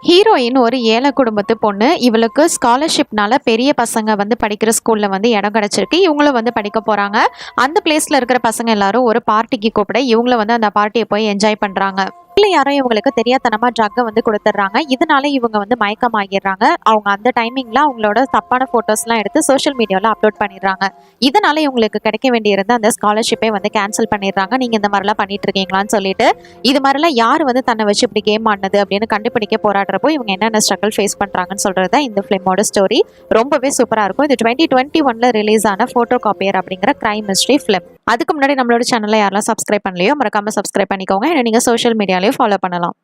Heroine ஒரு ஏழை குடும்பத்து பொண்ணு. இவளுக்கு ஸ்காலர்ஷிப்னால பெரிய பசங்க வந்து படிக்கிற ஸ்கூல்ல வந்து இடம் கிடைச்சிருக்கு. இவங்களும் வந்து படிக்க போறாங்க. அந்த பிளேஸ்ல இருக்கிற பசங்க எல்லாரும் ஒரு பார்ட்டிக்கு கூப்பிட இவங்கள வந்து அந்த பார்ட்டியை போய் என்ஜாய் பண்றாங்க. இல்லை யாரும் இவங்களுக்கு தெரியாதனமா ட்ரக்கை வந்து கொடுத்துட்றாங்க. இதனால இவங்க வந்து மயக்கமாகிடுறாங்க. அவங்க அந்த டைமிங்ல அவங்களோட தப்பான போட்டோஸ்லாம் எடுத்து சோஷியல் மீடியாவில் அப்லோட் பண்ணிடுறாங்க. இதனால இவங்களுக்கு கிடைக்க வேண்டியிருந்த அந்த ஸ்காலர்ஷிப்பை வந்து கேன்சல் பண்ணிடுறாங்க. நீங்க இந்த மாதிரிலாம் பண்ணிட்டு இருக்கீங்களான்னு சொல்லிட்டு இது மாதிரிலாம் யார் வந்து தன்னை வச்சு இப்படி கேம் ஆடினது அப்படின்னு கண்டுபிடிக்க போராடுறப்போ இவங்க என்னென்ன ஸ்ட்ரகிள் ஃபேஸ் பண்றாங்கன்னு சொல்றதா இந்த ஃபிலிமோட ஸ்டோரி. ரொம்பவே சூப்பரா இருக்கும். இது 2021 ரிலீஸ் ஆன போட்டோ காப்பியர் அப்படிங்கிற கிரைம் மிஸ்ட்ரி ஃபிலிம். அதுக்கு முன்னாடி நம்மளோட சேனலை யாரெல்லாம் சப்ஸ்கிரைப் பண்ணலையோ மறக்காம சப்ஸ்கிரைப் பண்ணிக்கோங்க. ஏன்னா நீங்க சோஷியல் மீடியாலையும் ஃபாலோ பண்ணலாம்.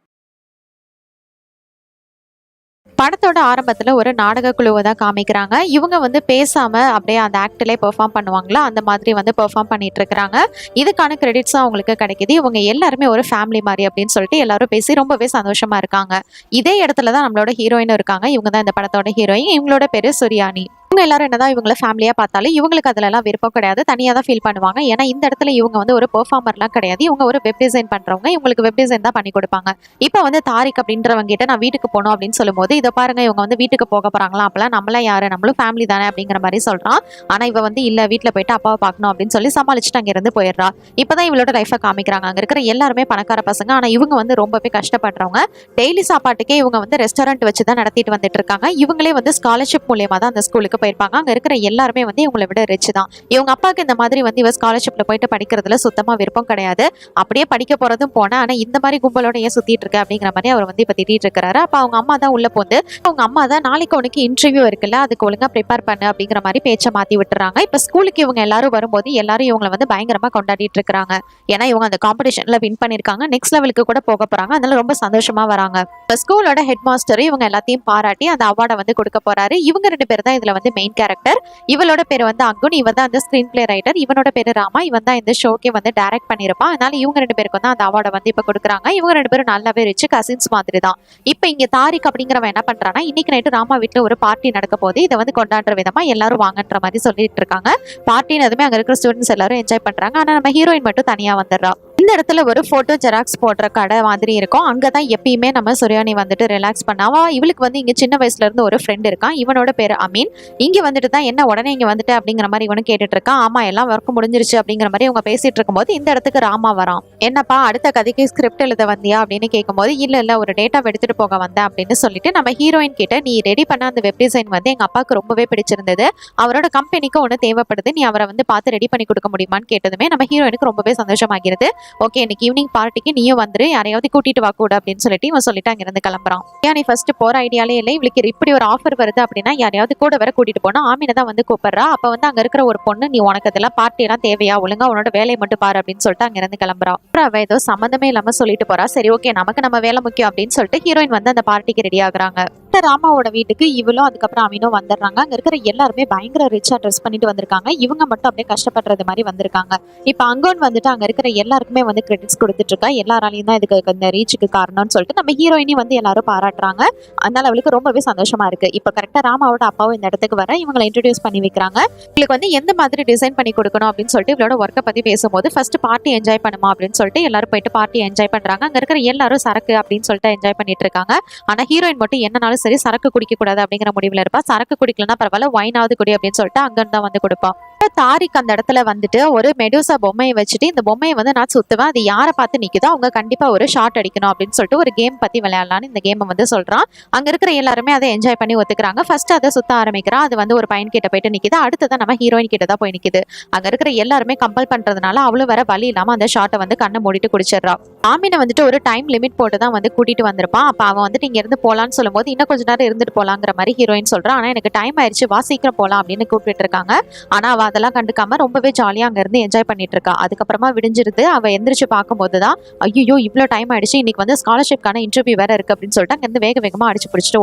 படத்தோட ஆரம்பத்துல ஒரு நாடக குழுவை தான் காமிக்கிறாங்க. இவங்க வந்து பேசாம அப்படியே அந்த ஆக்ட்லயே பெர்ஃபார்ம் பண்ணுவாங்களா அந்த மாதிரி வந்து பெர்ஃபார்ம் பண்ணிட்டு இருக்காங்க. இதுக்கான கிரெடிட்ஸும் அவங்களுக்கு கிடைக்குது. இவங்க எல்லாருமே ஒரு ஃபேமிலி மாதிரி அப்படின்னு சொல்லிட்டு எல்லாரும் பேசி ரொம்பவே சந்தோஷமா இருக்காங்க. இதே இடத்துல தான் நம்மளோட ஹீரோயினும் இருக்காங்க. இவங்க தான் இந்த படத்தோட ஹீரோயின். இவங்களோட பேரு சுரியானி. இவங்க எல்லாரும் என்னதான் இவங்களை ஃபேமிலியா பார்த்தாலும் இவங்களுக்கு அதுல எல்லாம் விருப்பம் கிடையாது. தனியா தான் ஃபீல் பண்ணுவாங்க. ஏன்னா இந்த இடத்துல இவங்க வந்து ஒரு பெர்ஃபார்மர்லாம் கிடையாது. இவங்க ஒரு வெப் டிசைன் பண்றவங்க. இவங்களுக்கு வெப் டிசைன் தான் பண்ணி கொடுப்பாங்க. இப்போ வந்து தாரிக் அப்படின்றவங்க கிட்ட நான் வீட்டுக்கு போகணும் அப்படின்னு சொல்லும்போது இதை பாருங்க இவங்க வந்து வீட்டுக்கு போக போறாங்களா, அப்பெல்லாம் நம்மளாம் யாரு, நம்மளும் ஃபேமிலி தானே அப்படிங்கிற மாதிரி சொல்றான். ஆனா இவ வந்து இல்ல வீட்டுல போயிட்டு அப்பாவை பார்க்கணும் அப்படின்னு சொல்லி சமாளிச்சுட்டு அங்க இருந்து போயிடுறா. இப்பதான் இவளோட லைஃபை காமிக்கிறாங்க. அங்க இருக்கிற எல்லாருமே பணக்கார பசங்க. ஆனா இவங்க வந்து ரொம்பவே கஷ்டப்படுறவங்க. டெய்லி சாப்பாட்டுக்கே இவங்க வந்து ரெஸ்டாரண்ட் வச்சுதான் நடத்திட்டு வந்துட்டு இருக்காங்க. இவங்களே வந்து ஸ்காலர்ஷிப் மூலியமா தான் அந்த ஸ்கூலுக்கு போயிருப்பாங்க. அங்க இருக்கிற எல்லாருமே வந்து இவங்களை விட ரிச் தான். இவங்க அப்பாவுக்கு இந்த மாதிரி வந்து இவ ஸ்காலர்ஷிப்ல போயிட்டு படிக்கிறதுல சுத்தமா விருப்பம் கிடையாது. அப்படியே படிக்க போறதும் போனா ஆனா இந்த மாதிரி கும்பலோட ஏன் சுத்திட்டு இருக்க அப்படிங்கிற மாதிரி அவர் வந்து இப்ப திட்டிட்டு இருக்காரு. அப்ப அவங்க அம்மா தான் உள்ள போந்து அவங்க அம்மா தான் நாளைக்கு உனக்கு இன்டர்வியூ இருக்குல்ல அதுக்கு ஒழுங்கா ப்ரிப்பேர் பண்ணு அப்படிங்கிற மாதிரி பேச்சை மாத்தி விட்டுறாங்க. இப்ப ஸ்கூலுக்கு இவங்க எல்லாரும் வரும்போது எல்லாரும் இவங்களை வந்து பயங்கரமா கொண்டாடிட்டு இருக்காங்க. ஏன்னா இவங்க அந்த காம்படிஷன்ல வின் பண்ணிருக்காங்க. நெக்ஸ்ட் லெவலுக்கு கூட போக போறாங்க. அதனால ரொம்ப சந்தோஷமா வராங்க. இப்ப ஸ்கூலோட ஹெட் மாஸ்டர் இவங்க எல்லாத்தையும் பாராட்டி அந்த அவார்டை வந்து கொடுக்க போறாரு. இவங்க 2 பேர் தான் இதுல வந்து மெயின் கேரக்டர். இவளோட பேர் வந்து அங்குன். இவன் தான் அந்த ஸ்கிரீன் பிளே ரைட்டர். இவனோட பேரு ராமா. இவன் தான் இந்த ஷோக்கே வந்து டைரக்ட் பண்ணிருப்பான். அதனால இவங்க 2 பேருக்கு வந்து அந்த அவார்டை வந்து இப்ப கொடுக்குறாங்க. இவங்க 2 பேரும் நல்லாவே ரிச் கசின்ஸ் மாதிரி தான். இப்ப இங்க தாரிக் அப்படிங்கிறவன் என்ன பண்றான்னா இன்னைக்கு நைட்டு ராமா வீட்டுல ஒரு பார்ட்டி நடக்க போது இதை வந்து கொண்டாடுற விதமா எல்லாரும் வாங்கன்ற மாதிரி சொல்லிட்டு இருக்காங்க. பார்ட்டின்னு எதுவுமே அங்க இருக்கிற ஸ்டூடெண்ட்ஸ் எல்லாரும் என்ஜாய் பண்றாங்க. ஆனா நம்ம ஹீரோயின் மட்டும் தனியா வந்துடுறா. இந்த இடத்துல ஒரு போட்டோ ஜெராக்ஸ் போடுற கடை மாதிரி இருக்கும். அங்கதான் எப்பயுமே நம்ம சுரியானி வந்துட்டு ரிலாக்ஸ் பண்ணாவா. இவளுக்கு வந்து இங்க சின்ன வயசுல இருந்து ஒரு ஃப்ரெண்ட் இருக்கான். இவனோட பேரு அமீன். இங்க வந்துட்டு தான் என்ன உடனே இங்க வந்துட்டு அப்படிங்கிற மாதிரி இவனு கேட்டுட்டு இருக்கான். ஆமா எல்லாம் ஒர்க் முடிஞ்சிருச்சு அப்படிங்கிற மாதிரி இவங்க பேசிட்டு இருக்கும்போது இந்த இடத்துக்கு ராமா வரான். என்னப்பா அடுத்த கதைக்கு ஸ்கிரிப்ட் எழுத வந்தியா அப்படின்னு கேட்கும்போது இல்ல ஒரு டேட்டா எடுத்துட்டு போக வந்தேன் அப்படின்னு சொல்லிட்டு நம்ம ஹீரோயின் கிட்ட நீ ரெடி பண்ண அந்த வெப் டிசைன் வந்து எங்க அப்பாவுக்கு ரொம்பவே பிடிச்சிருந்தது. அவரோட கம்பெனிக்கு ஒண்ணு தேவைப்படுது. நீ அவரை வந்து பார்த்து ரெடி பண்ணி கொடுக்க முடியுமான்னு கேட்டதுமே நம்ம ஹீரோயினுக்கு ரொம்பவே சந்தோஷமாகிறது. ஓகே இன்னைக்கு ஈவினிங் பார்ட்டிக்கு நீயும் வந்துரு, யாரையாவது கூட்டிட்டு வா கூட அப்படின்னு சொல்லிட்டு இவன் சொல்லிட்டு அங்கிருந்து கிளம்புறான். ஏன் நீ ஃபர்ஸ்ட் போற ஐடியாலே இல்லை, இவளுக்கு இப்படி ஒரு ஆஃபர் வருது அப்படின்னா யாரையாவது கூட வர கூட்டிட்டு போனா ஆமீனை தான் வந்து கூப்பிடுறா. அப்ப வந்து அங்க இருக்கிற ஒரு பொண்ணு நீ உனக்கு அதெல்லாம் பார்ட்டி எல்லாம் தேவையா, ஒழுங்கா உன்னோட வேலையை மட்டும் பாரு அப்படின்னு சொல்லிட்டு அங்க இருந்து கிளம்புறா. அப்புறம் அவ ஏதோ சம்மந்தமே இல்லாம சொல்லிட்டு போறா. சரி ஓகே நமக்கு நம்ம வேலை முக்கியம் அப்படின்னு சொல்லிட்டு ஹீரோயின் வந்து அந்த பார்ட்டிக்கு ரெடி ஆகுறாங்க. ராமாவோட வீட்டுக்கு இவளும் அதுக்கப்புறம் அமீனும் வந்துடுறாங்க. அங்க இருக்கிற எல்லாருமே பயங்கர ரிச்சா ட்ரெஸ் பண்ணிட்டு வந்திருக்காங்க. இவங்க மட்டும் அப்படியே கஷ்டப்படுறது மாதிரி வந்திருக்காங்க. இப்ப அங்கோன் வந்துட்டு அங்க இருக்கிற எல்லாருக்குமே வந்து கிரெடிட்ஸ் கொடுத்துட்டு இருக்கா. எல்லாராலையும் தான் இதுக்கு இந்த ரீச்சுக்கு காரணம்னு சொல்லிட்டு நம்ம ஹீரோயினி வந்து எல்லாரும் பாராட்டுறாங்க. அதனால அவளுக்கு ரொம்பவே சந்தோஷமா இருக்கு. இப்ப கரெக்டா ராமாவோட அப்பாவும் இந்த இடத்துக்கு வர இவங்களை இன்ட்ரடியூஸ் பண்ணி வைக்கிறாங்க. இவளுக்கு வந்து எந்த மாதிரி டிசைன் பண்ணி கொடுக்கணும் அப்படின்னு சொல்லிட்டு இவளோட ஒர்க்கை பத்தி பேசும்போது ஃபர்ஸ்ட் பார்ட்டி என்ஜாய் பண்ணுமா அப்படின்னு சொல்லிட்டு எல்லாரும் போயிட்டு பார்ட்டி என்ஜாய் பண்றாங்க. அங்க இருக்கிற எல்லாரும் சரக்கு அப்படின்னு சொல்லிட்டு என்ஜாய் பண்ணிட்டு இருக்காங்க. ஆனா ஹீரோயின் மட்டும் என்னனாலும் சரி சரக்கு குடிக்க கூடாது அப்படிங்கிற முடிவுல இருப்பா. சரக்கு குடிக்கலன்னா பரவாயில்ல வைனாவது குடி அப்படின்னு சொல்லிட்டு அங்கன்னு தான் வந்து கொடுப்பா. தாரிக் அந்த இடத்துல வந்துட்டு ஒரு மெடூசா பொம்மையை வச்சுட்டு இந்த பொம்மையை வந்து நான் சுத்துவேன், அது யாரை பார்த்து நிக்குதோ அவங்க கண்டிப்பா ஒரு ஷாட் அடிக்கணும் அப்படின்னு சொல்லிட்டு ஒரு கேம் பத்தி விளையாடலான்னு இந்த கேமை வந்து சொல்றான். அங்க இருக்கிற எல்லாருமே அதை என்ஜாய் பண்ணி ஒத்துக்கிறாங்க. ஃபர்ஸ்ட் அதை சுத்த ஆரம்பிக்கிறான். அது வந்து ஒரு பையன் கிட்ட போயிட்டு நிக்குது. அடுத்ததான் நம்ம ஹீரோயின் கிட்ட தான் போய் நிக்குது. அங்க இருக்கிற எல்லாருமே கம்பல் பண்றதுனால அவளும் வர வழி இல்லாம அந்த ஷாட்டை வந்து கண்ணை மூடிட்டு குடிச்சிடறா. ஆமீனை வந்துட்டு ஒரு டைம் லிமிட் போட்டு தான் வந்து கூட்டிட்டு வந்திருப்பான். அப்ப அவன் வந்துட்டு இங்க இருந்து போலான்னு சொல்லும் போது இன்னும் கொஞ்ச நேரம் இருந்துட்டு போலாங்கிற மாதிரி ஹீரோயின் சொல்றான். ஆனா எனக்கு டைம் ஆயிடுச்சு, வா சீக்கிரம் போலாம் அப்படின்னு கூப்பிட்டு இருக்காங்க. ஆனா அவ அதெல்லாம் கண்டுக்காம ரொம்பவே ஜாலியா அங்க இருந்து என்ஜாய் பண்ணிட்டு இருக்கா. அதுக்கப்புறமா விடிஞ்சிருது. அவ எந்திரிச்சு பார்க்கும்போதுதான் ஐயோ இவ்வளவு டைம் ஆயிடுச்சு, இன்னைக்கு வந்து ஸ்காலர்ஷிப்கான இன்டர்வியூ வேற இருக்கு அப்படின்னு சொல்லிட்டு அங்க இருந்து வேக வேகமா அடிச்சு பிடிச்சிட்டு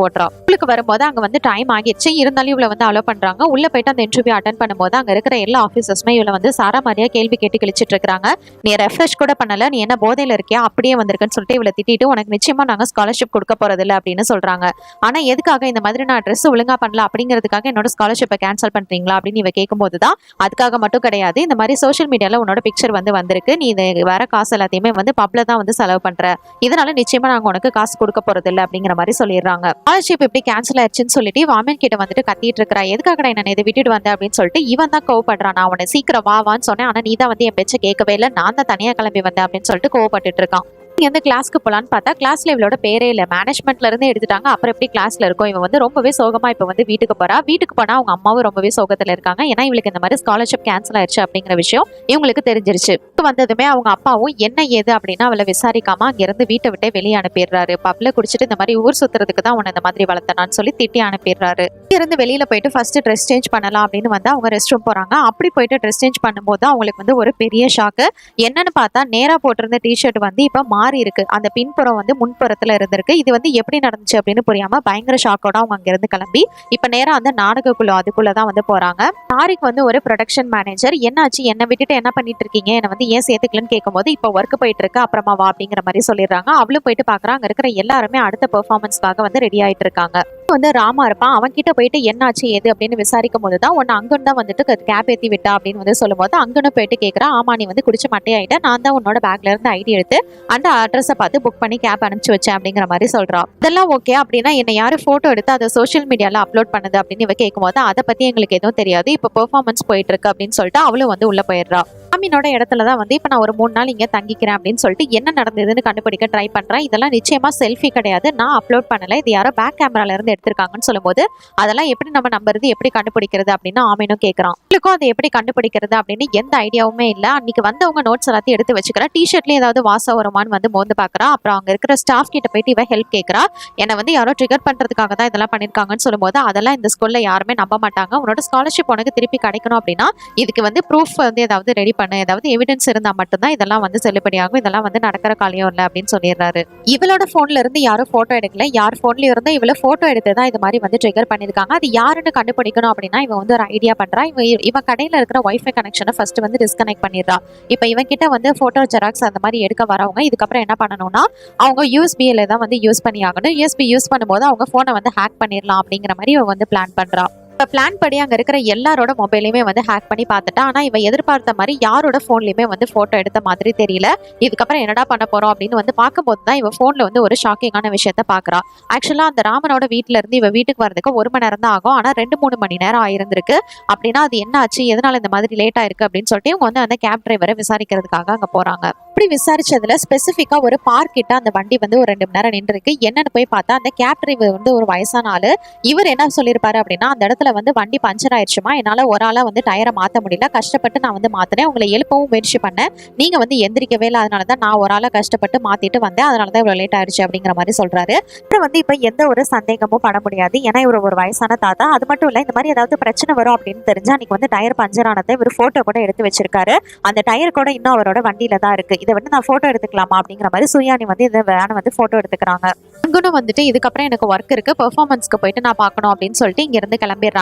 ஓட்டுறா. உங்களுக்கு வரும்போது அங்க வந்து டைம் ஆகிடுச்சு. இருந்தாலும் இவ்வளவு வந்து அலோ பண்றாங்க. உள்ள போயிட்டு அந்த இன்டர்வியூ அட்டன் பண்ணும்போது அங்க இருக்கிற எல்லா ஆபீசர்ஸுமே இவளை வந்து சாரா மாதிரியா கேள்வி கேட்டு கிழிச்சிட்டு இருக்காங்க. நீ ரெஃப்ரெஷ் கூட பண்ணல, நீ என்ன போதையில இருக்கியா, அப்படியே வந்திருக்குன்னு சொல்லிட்டு இவளை திட்டிட்டு உனக்கு நிச்சயமா நாங்க ஸ்காலர்ஷிப் கொடுக்க போறது இல்லை அப்படின்னு சொல்றாங்க. ஆனா எதுக்காக இந்த மாதிரி நான் ட்ரெஸ் ஒழுங்கா பண்ணல அப்படிங்கிறதுக்காக என்னோட ஸ்காலர்ஷிப்பை கேன்சல் பண்றீங்களா அப்படின்னு இவ கேட்கும்போதுதான் அதுக்காக மட்டும் கிடையாது, இந்த மாதிரி சோஷியல் மீடியால உன்னோட பிக்சர் வந்து வந்திருக்கு, நீ இது வர காசு எல்லாத்தையுமே வந்து பப்ல தான் வந்து செலவு பண்ற, இதனால நிச்சயமா நாங்க உனக்கு காசு கொடுக்க போறது இல்லை அப்படிங்கிற மாதிரி சொல்லிடுறாங்க. ஸ்காலர்ஷிப் இப்படி கேன்சல் ஆயிடுச்சுன்னு சொல்லிட்டு வாமன் கிட்ட வந்துட்டு கத்திட்டு இருக்கா. எதுக்காக என்ன இதை விட்டுட்டு வந்தேன் அப்படின்னு சொல்லிட்டு இவன் தான் கோவப்படுறான். நான் உன்னை சீக்கிரம் வான்னு சொன்னேன், ஆனா நீ தான் வந்து என் பேச்ச கேட்கவே இல்லை, நான் தான் தனியா கிளம்பி வந்தேன் அப்படின்னு சொல்லிட்டு கோவப்பட்டு இருக்கான். வந்து கிளாஸ்க்கு போலான்னு பார்த்தா கிளாஸ்ல இவளோட பேரே இல்ல, மேனேஜ்மெண்ட்ல இருந்து எடுத்துட்டாங்க. அப்புறம் எப்படி கிளாஸ்ல இருக்கும்? இவன் வந்து ரொம்பவே சோகமா இப்ப வந்து வீட்டுக்கு போறா. வீட்டுக்கு போனா அவங்க அம்மாவும் ரொம்பவே சோகத்துல இருக்காங்க. ஏன்னா இவளுக்கு இந்த மாதிரி ஸ்காலர்ஷிப் கேன்சல் ஆயிடுச்சு அப்படிங்கிற விஷயம் இவங்களுக்கு தெரிஞ்சிருச்சு. வந்ததுமே அவங்க அப்பாவும் என்ன ஏது அப்படின்னு அவளை விசாரிக்காம அங்க இருந்து வீட்டை விட்டே வெளியே அனுப்பிடுறாரு. பப்ல குடிச்சிட்டு இந்த மாதிரி ஊர் சுத்துறதுக்கு தான் உன்னை இந்த மாதிரி வளர்த்தனான்னு சொல்லி திட்டி அனுப்பிடுறாரு. இருந்து வெளியில போயிட்டு ஃபர்ஸ்ட் ட்ரெஸ் சேஞ்ச் பண்ணலாம் அப்படின்னு வந்து அவங்க ரெஸ்ட் ரூம் போறாங்க. அப்படி போயிட்டு ட்ரெஸ் சேஞ்ச் பண்ணும்போது அவங்களுக்கு வந்து ஒரு பெரிய ஷாக்கு. என்னன்னு பார்த்தா நேரா போட்டிருந்த டிஷர்ட் வந்து இப்ப மாறி இருக்கு. அந்த பின்புறம் வந்து முன்புறத்துல இருந்திருக்கு. இது வந்து எப்படி நடந்துச்சு அப்படின்னு புரியாம பயங்கர ஷாக்கோட அவங்க அங்க இருந்து கிளம்பி இப்ப நேரா அந்த நாடகக்குழு அதுக்குள்ளதான் வந்து போறாங்க. தாரிக் வந்து ஒரு ப்ரொடக்ஷன் மேனேஜர். என்னாச்சு, என்ன விட்டுட்டு என்ன பண்ணிட்டு இருக்கீங்க, என்ன வந்து ஏன் சேர்த்துக்கலன்னு கேட்கும்போது இப்ப ஒர்க் போயிட்டு இருக்கு, அப்புறமா வா அப்படிங்கிற மாதிரி சொல்லிடுறாங்க. அவளும் போயிட்டு பாக்குறா. அங்க இருக்கிற எல்லாருமே அடுத்த பெர்ஃபார்மன்ஸ்க்காக வந்து ரெடி ஆயிட்டு இருக்காங்க. வந்து ராமா இருப்பான். அவன் கிட்ட போயிட்டு என்னாச்சு எது அப்படின்னு விசாரிக்கும் போதுதான் உன்னை அங்கன்னு தான் வந்துட்டு கேப் ஏத்தி விட்டா அப்படின்னு வந்து சொல்லும் போது அங்கன்னு போயிட்டு கேட்கறா. ஆமா, நீ வந்து குடிச்சு மட்டையாயிட்ட, நான் தான் உன்னோட பேக்ல இருந்து ஐடி எடுத்து அந்த அட்ரஸை பார்த்து புக் பண்ணி கேப் அனுப்பிச்சு வச்சேன் அப்படிங்கிற மாதிரி சொல்றா. இதெல்லாம் ஓகே அப்படின்னா என்ன யாரு போட்டோ எடுத்து அதை சோஷியல் மீடியால அப்லோட் பண்ணுது அப்படின்னு இவ கேட்கும் போது அதை பத்தி எங்களுக்கு எதுவும் தெரியாது, இப்ப பெர்ஃபார்மன்ஸ் போயிட்டு இருக்கு அப்படின்னு சொல்லிட்டு அவளும் வந்து உள்ள போயிடுறா. அமீனோட இடத்துலதான் வந்து இப்ப நான் ஒரு 3 நாள் இங்க தங்கிக்கிறேன் அப்படின்னு சொல்லிட்டு என்ன நடந்ததுன்னு கண்டுபிடிக்க ட்ரை பண்றேன். இதெல்லாம் நிச்சயமா செல்ஃபி கிடையாது, நான் அப்லோட் பண்ணல, இது யாரோ பேக் கேமரால இருந்து எடுத்திருக்காங்கன்னு சொல்லும்போது அதெல்லாம் எப்படி நம்ம நம்புறது, எப்படி கண்டுபிடிக்கிறது அப்படின்னு ஆமீனும் கேட்கறான். அவளுக்கும் அதை எப்படி கண்டுபிடிக்கிறது அப்படின்னு எந்த ஐடியாவுமே இல்ல. அன்னைக்கு வந்தவங்க நோட்ஸ் எல்லாத்தையும் எடுத்து வச்சுக்கிறா. டிஷர்ட்லயும் ஏதாவது வாசம் வருமானு வந்து மோந்து பாக்குறா. அப்புறம் அங்க இருக்கிற ஸ்டாஃப் கிட்ட போயிட்டு இவ ஹெல்ப் கேட்கறா. என்னை வந்து யாரோ ட்ரிகர் பண்றதுக்காக தான் இதெல்லாம் பண்ணிருக்காங்கன்னு சொல்லும்போது அதெல்லாம் இந்த ஸ்கூல்ல யாருமே நம்ப மாட்டாங்க, உன்னோட ஸ்காலர்ஷிப் உனக்கு திருப்பி கிடைக்கணும் அப்படின்னா இதுக்கு வந்து ப்ரூஃப் வந்து ஏதாவது ரெடி பண்ணு, ஏதாவது எவிடன்ஸ் இருந்தா மட்டும்தான் இதெல்லாம் வந்து செல்லுபடியாகும், இதெல்லாம் வந்து நடக்கிற காரியம் இல்லை அப்படின்னு சொல்லிடுறாரு. இவளோட போன்ல இருந்து யாரும் போட்டோ எடுக்கல, யார் போன்லயும் இருந்தா இவள போட்டோ எடுத்துதான் இது மாதிரி வந்து ட்ரிகர் பண்ணிருக்காங்க. அது யாருன்னு கண்டுபிடிக்கணும் அப்படின்னா இவன் வந்து ஒரு ஐடியா பண்றா. இவன் கடையில இருக்கிற வைஃபை கனெக்ஷனை ஃபர்ஸ்ட் வந்து டிஸ்கனெக்ட் பண்ணிடுறா. இப்ப இவன் கிட்ட வந்து போட்டோ ஜெராக்ஸ் அந்த மாதிரி எடுக்க வரவங்க இதுக்கப்புறம் என்ன பண்ணணும்னா அவங்க யூஎஸ்பியில தான் வந்து யூஸ் பண்ணி ஆகணும். யூஎஸ்பி யூஸ் பண்ணும்போது அவங்க போனை வந்து ஹேக் பண்ணிடலாம் அப்படிங்கிற மாதிரி இவன் வந்து பிளான் பண்றா. இப்போ பிளான் படி அங்கே இருக்கிற எல்லாரோட மொபைலையுமே வந்து ஹேக் பண்ணி பார்த்துட்டா. ஆனால் இவ எதிர்பார்த்த மாதிரி யாரோட ஃபோன்லையுமே வந்து ஃபோட்டோ எடுத்த மாதிரி தெரியல. இதுக்கப்புறம் என்னடா பண்ண போறோம் அப்படின்னு வந்து பார்க்கும்போது தான் இவ ஃபோனில் வந்து ஒரு ஷாக்கிங்கான விஷயத்த பார்க்குறா. ஆக்சுவலாக அந்த ராமனோட வீட்டில இருந்து இவ வீட்டுக்கு வரதுக்கு 1 மணி நேரம் தான் ஆகும், ஆனால் 2-3 மணி நேரம் ஆயிருந்திருக்கு. அப்படின்னா அது என்ன ஆச்சு, எதனால இந்த மாதிரி லேட் ஆயிருக்கு அப்படின்னு சொல்லிட்டு இவங்க வந்து அந்த கேப் டிரைவரை விசாரிக்கிறதுக்காக அங்கே போறாங்க. அப்படி விசாரிச்சதுல ஸ்பெசிஃபிக்கா ஒரு பார்க் கிட்ட அந்த வண்டி வந்து ஒரு 2 மணி நேரம் நின்று இருக்கு. என்னன்னு போய் பார்த்தா அந்த கேப் டிரைவர் வந்து ஒரு வயசான ஆளு. இவர் என்ன சொல்லியிருப்பாரு அப்படின்னா அந்த இடத்துல வந்து வண்டி பஞ்சர் ஆயிடுச்சுமா, என்னால ஒரு ஆளா வந்து டயரை மாத்த முடியல, கஷ்டப்பட்டு நான் வந்து மாத்தினேன், உங்களை எழுப்பவும் முயற்சி பண்ணேன், நீங்க வந்து எந்திரிக்கவே இல்லை, அதனாலதான் நான் ஒரு ஆளா கஷ்டப்பட்டு மாத்திட்டு வந்தேன், அதனாலதான் இவ்வளவு லேட் ஆயிடுச்சு அப்படிங்கிற மாதிரி சொல்றாரு. அப்புறம் வந்து இப்ப எந்த ஒரு சந்தேகமும் பட முடியாது, ஏன்னா இவர் ஒரு வயசான தாத்தா. அது மட்டும் இல்ல, இந்த மாதிரி ஏதாவது பிரச்சனை வரும் அப்படின்னு தெரிஞ்சா அன்னைக்கு வந்து டயர் பஞ்சர் ஆனதை இவர் போட்டோ கூட எடுத்து வச்சிருக்காரு. அந்த டயர் கூட இன்னும் அவரோட வண்டியில தான் இருக்கு. இதை வந்து நான் போட்டோ எடுத்துக்கலாமா அப்படிங்கிற மாதிரி சுயானி வந்து இந்த வேனை வந்து போட்டோ எடுத்துக்கிறாங்க. அங்கனும் வந்துட்டு இதுக்கப்புறம் எனக்கு ஒர்க் இருக்கு, பெர்ஃபார்மன்ஸ்க்கு போயிட்டு நான் பார்க்கணும் அப்படின்னு சொல்லிட்டு இங்க இருந்து கிளம்பிடுறாங்க.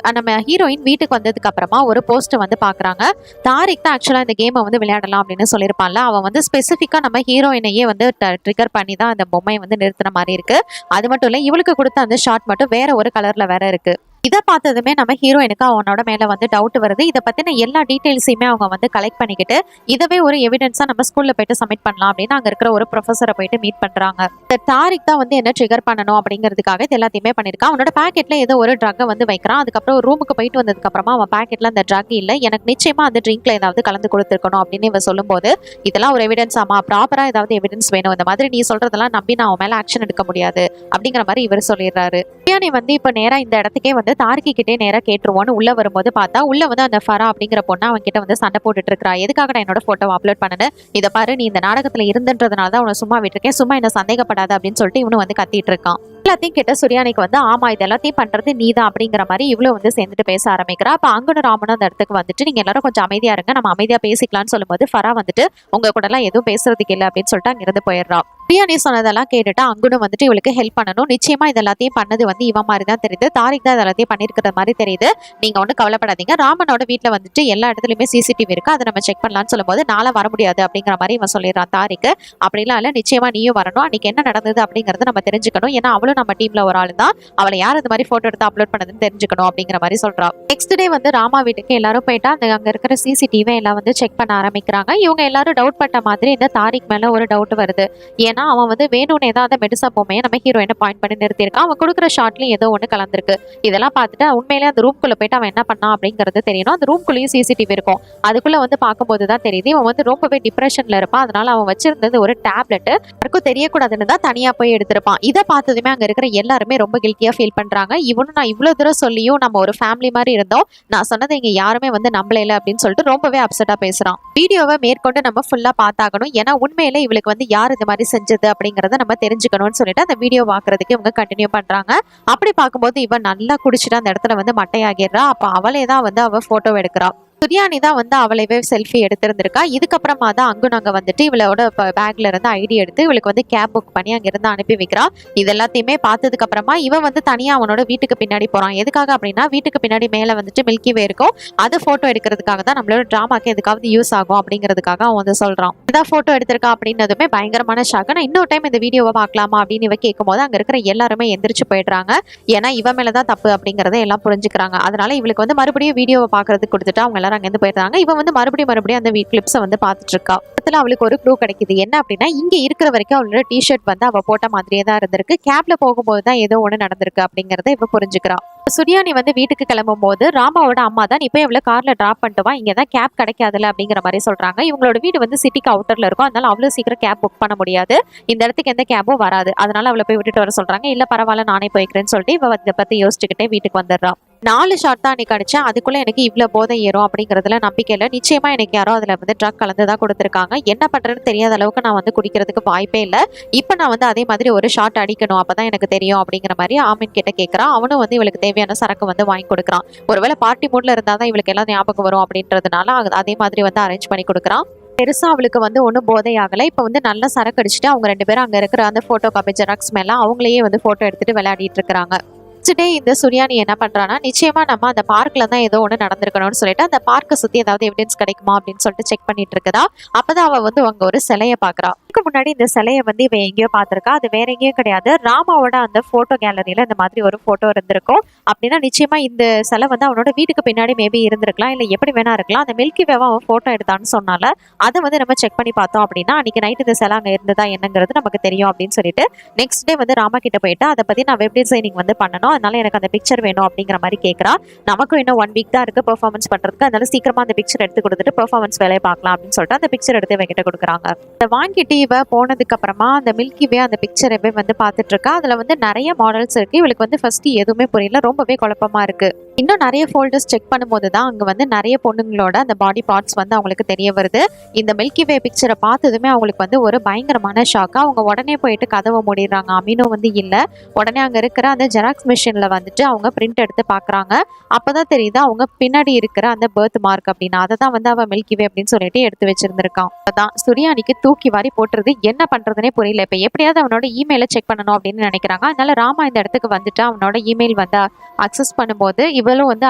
நம்ம ஹீரோயின் வீட்டுக்கு வந்ததுக்கு அப்புறமா ஒரு போஸ்ட் வந்து பாக்குறாங்க. தாரிக் தான் ஆக்சுவலா இந்த கேமை வந்து விளையாடலாம் அப்படின்னு சொல்லியிருப்பான்ல, அவன் வந்து ஸ்பெசிஃபிக்கா நம்ம ஹீரோயினையே வந்து ட்ரிகர் பண்ணி தான் அந்த பொம்மையை வந்து நிறுத்தின மாதிரி இருக்கு. அது மட்டும் இல்ல, இவளுக்கு கொடுத்த அந்த ஷாட் மட்டும் வேற ஒரு கலர்ல வேற இருக்கு. இதை பார்த்ததுமே நம்ம ஹீரோயினுக்கு அவனோட மேல வந்து டவுட் வருது. இதை பத்தின எல்லா டீடைல்ஸையுமே அவங்க வந்து கலெக்ட் பண்ணிக்கிட்டு இதவே ஒரு எவிடன்ஸா நம்ம ஸ்கூல்ல போயிட்டு சப்மிட் பண்ணலாம் அப்படின்னு அங்க இருக்கிற ஒரு ப்ரொஃபஸரை போயிட்டு மீட் பண்றாங்க. இந்த தாரிக் தான் வந்து என்ன ட்ரிகர் பண்ணணும் அப்படிங்கிறதுக்காக இது எல்லாத்தையுமே பண்ணிருக்கான். அவனோட பேக்கெட்ல ஏதோ ஒரு ட்ரக்கை வந்து வைக்கிறான். அதுக்கப்புறம் ரூமுக்கு போயிட்டு வந்ததுக்கு அப்புறமா அவன் பேக்கெட்ல அந்த ட்ரக் இல்ல, எனக்கு நிச்சயமா அந்த ட்ரிங்க்ல ஏதாவது கலந்து கொடுத்துருக்கணும் அப்படின்னு இவன் சொல்லும் போது இதெல்லாம் ஒரு எவிடன்ஸ் ஆமா, ப்ராப்பரா ஏதாவது எவிடன்ஸ் வேணும், இந்த மாதிரி நீ சொல்றதெல்லாம் நம்பி நான் அவன் மேல ஆக்ஷன் எடுக்க முடியாது அப்படிங்கிற மாதிரி இவர் சொல்லிடுறாரு. நீ வந்து இப்ப நேரா இந்த இடத்துக்கே வந்து தாரிகி கிட்டே நேரா கேட்டுருவோன்னு உள்ள வரும்போது பார்த்தா உள்ள வந்து அந்த ஃபரா அப்படிங்கிற பொண்ணு அவங்க கிட்ட வந்து சண்டை போட்டுட்டு இருக்கா. எதுக்காக நான் என்னோட போட்டோ அப்லோட் பண்ணனு, இதை பாரு நீ இந்த நாடகத்துல இருந்துன்றதுனால தான் உன்னை சும்மா விட்டுருக்கேன், சும்மா என்ன சந்தேகப்படாத அப்படின்னு சொல்லிட்டு இவனு வந்து கத்திட்டு இருக்கான். எல்லாத்தையும் கிட்ட சுரியானிக்கு வந்து ஆமா இது எல்லாத்தையும் பண்றது நீதான் அப்படிங்கிற மாதிரி இவ்வளவு வந்து சேர்ந்துட்டு பேச ஆரம்பிக்கிறா. அப்ப அங்கனும் ராமனும் அந்த இடத்துக்கு வந்துட்டு நீங்க எல்லாரும் கொஞ்சம் அமைதியா இருங்க, நம்ம அமைதியா பேசிக்கலாம்னு சொல்லும்போது ஃபரா வந்துட்டு உங்க கூட எல்லாம் எதுவும் பேசுறதுக்கு இல்லை அப்படின்னு சொல்லிட்டு அங்கிருந்து போயிடுறா. பிரியாணி சொன்னதெல்லாம் கேட்டுட்டு அங்குனும் வந்துட்டு இவளுக்கு ஹெல்ப் பண்ணணும், நிச்சயமா இதெல்லாத்தையும் பண்ணது வந்து இவன் மாதிரி தான் தெரியுது, தாரிக் தான் இதெல்லாத்தையும் பண்ணிருக்கிற மாதிரி தெரியுது, நீங்க ஒன்றும் கவலைப்படாதீங்க, ராமனோட வீட்டுல வந்துட்டு எல்லா இடத்துலயுமே சிசிடிவி இருக்கு, அதை நம்ம செக் பண்ணலாம்னு சொல்லும்போது நாளை வர முடியாது அப்படிங்கிற மாதிரி இவன் சொல்லிடுறான் தாரிக்கு. அப்படிலாம் இல்லை, நிச்சயமா நீயும் வரணும், அன்னைக்கு என்ன நடந்தது அப்படிங்கறத நம்ம தெரிஞ்சுக்கணும், ஏன்னா அவளும் இவளும் நம்ம டீம்ல ஒரு ஆள் தான், அவளை யார் இந்த மாதிரி போட்டோ எடுத்து அப்லோட் பண்ணதுன்னு தெரிஞ்சுக்கணும் அப்படிங்கிற மாதிரி சொல்றா. நெக்ஸ்ட் டே வந்து ராமா வீட்டுக்கு எல்லாரும் போயிட்டா அங்க இருக்கிற சிசிடிவி எல்லாம் வந்து செக் பண்ண ஆரம்பிக்கிறாங்க. இவங்க எல்லாரும் டவுட் பட்ட மாதிரி இந்த தாரிக் மேல ஒரு டவுட் வருது. ஏன்னா அவன் வந்து வேணும்னே தான் அந்த மெடிசா பொம்மையை நம்ம ஹீரோயினை பாயிண்ட் பண்ணி நிறுத்திருக்கான். அவன் கொடுக்குற ஷாட்லயும் ஏதோ ஒன்று கலந்துருக்கு. இதெல்லாம் பார்த்துட்டு உண்மையிலே அந்த ரூம்குள்ள போயிட்டு அவன் என்ன பண்ணான் அப்படிங்கிறது தெரியணும். அந்த ரூம்குள்ளேயும் சிசிடிவி இருக்கும். அதுக்குள்ள வந்து பார்க்கும்போது தான் தெரியுது இவன் வந்து ரொம்பவே டிப்ரெஷன்ல இருப்பான். அதனால அவன் வச்சிருந்தது ஒரு டேப்லெட், யாருக்கும் தெரியக்கூடாதுன்னு தான் தனியா போய் எடுத்திருப்பான். இதை பார்த்ததுமே அங்க இருக்கிற எல்லாருமே ரொம்ப கில்ட்டியா ஃபீல் பண்றாங்க. இவனும் நான் இவ்வளவு தூரம் சொல்லியும் நம்ம ஒரு ஃபேமிலி மாதிரி இருந்தோம், நான் சொன்னதை இங்க யாருமே வந்து நம்பல அப்படின்னு சொல்லிட்டு ரொம்பவே அப்செட்டா பேசுறான். வீடியோவை மேற்கொண்டு நம்ம ஃபுல்லா பார்த்தாகணும். ஏன்னா உண்மையில இவளுக்கு வந்து யார் இந்த மாதிரி செஞ்சது அப்படிங்கறத நம்ம தெரிஞ்சுக்கணும்னு சொல்லிட்டு அந்த வீடியோ பாக்குறதுக்கு இவங்க கண்டினியூ பண்றாங்க. அப்படி பார்க்கும்போது இவன் நல்லா குடிச்சிட்டு அந்த இடத்துல வந்து மட்டையாகிடுறா. அப்ப அவளே தான் வந்து அவ போட்டோ எடுக்கிறா. சுரியானி தான் வந்து அவளைவே செல்ஃபி எடுத்திருந்திருக்கா. இதுக்கப்புறமா தான் அங்கு நாங்க வந்துட்டு இவளோட பேக்ல இருந்து ஐடி எடுத்து இவளுக்கு வந்து கேப் புக் பண்ணி அங்கிருந்து அனுப்பி வைக்கிறா. இது எல்லாத்தையுமே பார்த்ததுக்கு அப்புறமா இவன் வந்து தனியா அவனோட வீட்டுக்கு பின்னாடி போறான். எதுக்காக அப்படின்னா வீட்டுக்கு பின்னாடி மேல வந்துட்டு மில்கி வே இருக்கும், அது போட்டோ எடுக்கிறதுக்காக தான், நம்மளோட டிராமாக்கு எதுக்காவது யூஸ் ஆகும் அப்படிங்கிறதுக்காக அவன் வந்து சொல்றான். இதான் போட்டோ எடுத்திருக்கா அப்படின்னதுமே பயங்கரமான ஷாக். நான் இன்னொரு டைம் இந்த வீடியோவை பார்க்கலாமா அப்படின்னு இவ கேட்கும் போது அங்க இருக்கிற எல்லாருமே எந்திரிச்சு போயிடுறாங்க. ஏன்னா இவன் மேலதான் தப்பு அப்படிங்கறத எல்லாம் புரிஞ்சுக்கிறாங்க. அதனால இவளுக்கு வந்து மறுபடியும் வீடியோவை பாக்குறதுக்கு கொடுத்துட்டு அவங்க அங்கிருந்து போயிடுறாங்க. இவன் வந்து மறுபடியும் அந்த கிளிப்ஸை வந்து பார்த்துட்டு இருக்கா. அவளுக்கு ஒரு க்ளூ கிடைக்குது. என்ன அப்படின்னா இங்க இருக்கிற வரைக்கும் அவளோட டிஷர்ட் வந்து அவ போட்ட மாதிரியே தான் இருந்திருக்கு. கேப்ல போகும்போது தான் ஏதோ ஒண்ணு நடந்திருக்கு அப்படிங்கறத இவ புரிஞ்சுக்கிறா. சுரியானி வந்து வீட்டுக்கு கிளம்பும் போது ராமாவோட அம்மா தான் இப்ப இவ்வளவு கார்ல டிராப் பண்ணிட்டு வா, இங்கதான் கேப் கிடைக்காதுல அப்படிங்கிற மாதிரி சொல்றாங்க. இவங்களோட வீடு வந்து சிட்டிக்கு அவுட்டர்ல இருக்கும், அதனால அவ்வளவு சீக்கிரம் கேப் புக் பண்ண முடியாது, இந்த இடத்துக்கு எந்த கேபும் வராது, அதனால அவளை போய் விட்டுட்டு வர சொல்றாங்க. இல்ல பரவாயில்ல நானே போய்க்கிறேன்னு சொல்லிட்டு இவ இதை பத்தி யோசிச்சுக்கிட்டே வீட்டுக்கு வந்துடுறா. 4 ஷாட் தான் அன்னைக்கு அடிச்சேன், அதுக்குள்ள எனக்கு இவ்வளவு போதை ஏறும் அப்படிங்கறதுல நம்பிக்கை இல்லை. நிச்சயமா எனக்கு யாரோ அதுல வந்து ட்ரக் கலந்துதான் கொடுத்துருக்காங்க. என்ன பண்றேன்னு தெரியாத அளவுக்கு நான் வந்து குடிக்கிறதுக்கு வாய்ப்பே இல்லை. இப்ப நான் வந்து அதே மாதிரி ஒரு ஷாட் அடிக்கணும், அப்பதான் எனக்கு தெரியும் அப்படிங்கிற மாதிரி ஆமின் கிட்ட கேட்கறான். அவனும் வந்து இவளுக்கு தேவையான சரக்கு வந்து வாங்கி கொடுக்குறான். ஒருவேளை பார்ட்டி மூட்ல இருந்தாதான் இவளுக்கு எல்லாம் ஞாபகம் வரும் அப்படின்றதுனால அதே மாதிரி வந்து அரேஞ்ச் பண்ணி கொடுக்குறான். பெருசா அவளுக்கு வந்து ஒன்றும் போதை ஆகலை. இப்போ வந்து நல்ல சரக்கு அடிச்சுட்டு அவங்க 2 பேரும் அங்க இருக்கிற அந்த போட்டோ காப்பி ஜெராக்ஸ் மேல அவங்களையே வந்து போட்டோ எடுத்துட்டு விளையாடிட்டு இருக்கிறாங்க. நெக்ஸ்ட் டே இந்த சுரியானி என்ன பண்றான்னா நிச்சயமா நம்ம அந்த பார்க்ல தான் ஏதோ ஒன்று நடந்திருக்கணும்னு சொல்லிட்டு அந்த பார்க்கை சுத்தி ஏதாவது எவிடன்ஸ் கிடைக்குமா அப்படின்னு சொல்லிட்டு செக் பண்ணிட்டு இருக்குதா. அப்பதான் அவ வந்து அங்க ஒரு சிலையை பாக்குறா. இதுக்கு முன்னாடி இந்த சிலையை வந்து இவ எங்கேயோ பாத்திருக்கா, அது வேற எங்கேயும் கிடையாது, ராமாவோட அந்த போட்டோ கேலரியில இந்த மாதிரி ஒரு போட்டோ இருந்திருக்கும். அப்படின்னா நிச்சயமா இந்த சிலை வந்து அவனோட வீட்டுக்கு பின்னாடி மேபி இருந்திருக்கலாம், இல்ல எப்படி வேணா இருக்கலாம். அந்த மில்கி வேவா அவன் போட்டோ எடுத்தான்னு சொன்னால அதை வந்து நம்ம செக் பண்ணி பார்த்தோம் அப்படின்னா அன்னைக்கு நைட் இந்த சிலை அங்க இருந்ததா என்னங்கிறது நமக்கு தெரியும் அப்படின்னு சொல்லிட்டு நெக்ஸ்ட் டே வந்து ராமா கிட்ட போயிட்டு அதை பத்தி நான் வெப் டிசைனிங் வந்து பண்ணணும், அதனால எனக்கு அந்த பிக்சர் வேணும் அப்படிங்கிற மாதிரி கேட்கறா. நமக்கும் இன்னும் 1 வீக் தான் இருக்கு பெர்ஃபார்மன்ஸ் பண்றதுக்கு, அதனால சீக்கிரமா அந்த பிக்சர் எடுத்து கொடுத்துட்டு பெர்ஃபார்மன்ஸ் வேலையை பார்க்கலாம் அப்படின்னு சொல்லிட்டு அந்த பிக்சர் எடுத்து இவங்கிட்ட கொடுக்குறாங்க. அதை வாங்கிட்டு இவ போனதுக்கு அப்புறமா அந்த மில்கிவே அந்த பிக்சரவே வந்து பார்த்துட்டு இருக்கா. அதுல வந்து நிறைய மாடல்ஸ் இருக்கு. இவளுக்கு வந்து ஃபர்ஸ்ட் எதுவுமே புரியல, ரொம்பவே குழப்பமா இருக்கு. இன்னும் நிறைய ஃபோல்டர்ஸ் செக் பண்ணும்போது தான் அங்க வந்து நிறைய பொண்ணுங்களோட அந்த பாடி பார்ட்ஸ் வந்து அவங்களுக்கு தெரிய வருது. இந்த மில்கிவே பிக்சரை பார்த்ததுமே அவங்களுக்கு வந்து ஒரு பயங்கரமான ஷாக்கா. அவங்க உடனே போயிட்டு கதவை மூடிடுறாங்க. அமீனும் வந்து இல்ல. உடனே அங்க இருக்கிற அந்த ஜெராக்ஸ் மிஷின்ல வந்துட்டு அவங்க பிரிண்ட் எடுத்து பாக்குறாங்க. அப்பதான் தெரியுது அவங்க பின்னாடி இருக்கிற அந்த பர்த் மார்க் அப்படின்னு, அதை தான் வந்து அவ மில்கிவே அப்படின்னு சொல்லிட்டு எடுத்து வச்சிருந்திருக்கான். அப்பதான் சுரியானிக்கு தூக்கி வாரி போட்டுருது. என்ன பண்றதுனே புரியல. இப்ப எப்படியாவது அவனோட இமெயில செக் பண்ணணும் அப்படின்னு நினைக்கிறாங்க. அதனால ராமா இந்த இடத்துக்கு வந்துட்டு அவனோட இமெயில் வந்து அக்சஸ் பண்ணும்போது இவளும் வந்து